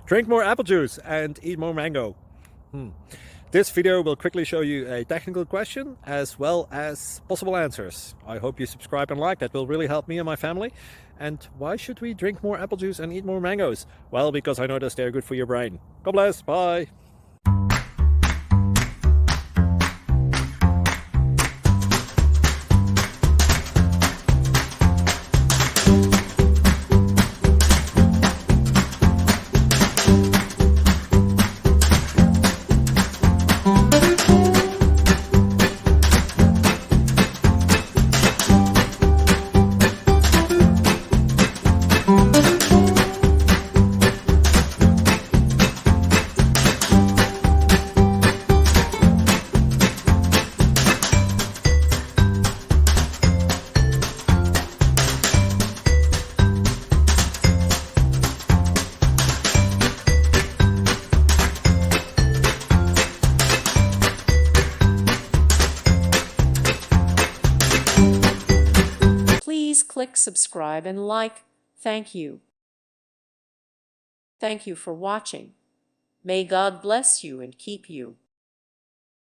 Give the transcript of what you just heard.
Drink more apple juice and eat more mango. This video will quickly show you a technical question as well as possible answers. I hope you subscribe and like, that will really help me and my family. And why should we drink more apple juice and eat more mangoes? Well, because I noticed they're good for your brain. God bless, bye! Please click subscribe and like. Thank you. Thank you for watching. May God bless you and keep you.